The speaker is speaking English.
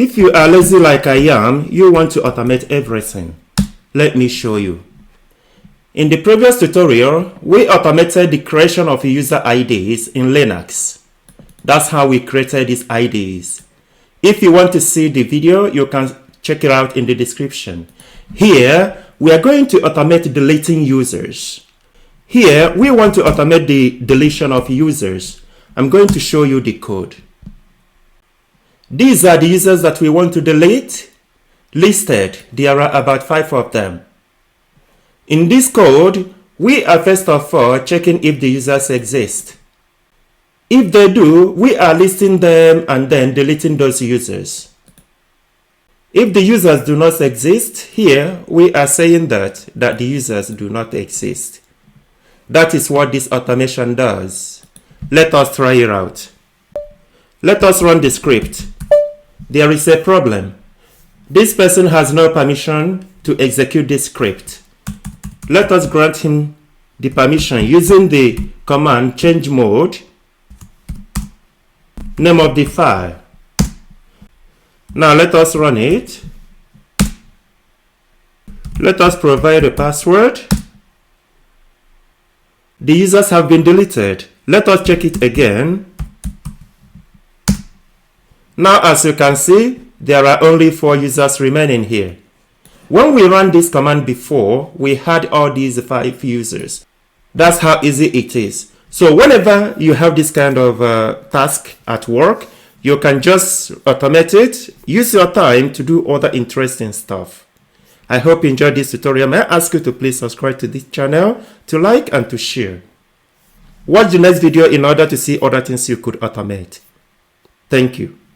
If you are lazy like I am, you want to automate everything. Let me show you. In the previous tutorial, we automated the creation of user IDs in Linux. That's how we created these IDs. If you want to see the video, you can check it out in the description. Here, we are going to automate deleting users. Here, we want to automate the deletion of users. I'm going to show you the code. These are the users that we want to delete. Listed, there are about 5 of them. In this code, we are first of all checking if the users exist. If they do, we are listing them and then deleting those users. If the users do not exist, here we are saying that the users do not exist. That is what this automation does. Let us try it out. Let us run the script. There is a problem. This person has no permission to execute this script. Let us grant him the permission using the command chmod, name of the file. Now let us run it. Let us provide a password. The users have been deleted. Let us check it again. Now as you can see, there are only 4 users remaining here. When we ran this command before, we had all these 5 users. That's how easy it is. So whenever you have this kind of task at work, you can just automate it. Use your time to do other interesting stuff. I hope you enjoyed this tutorial. May I ask you to please subscribe to this channel, to like and to share. Watch the next video in order to see other things you could automate. Thank you.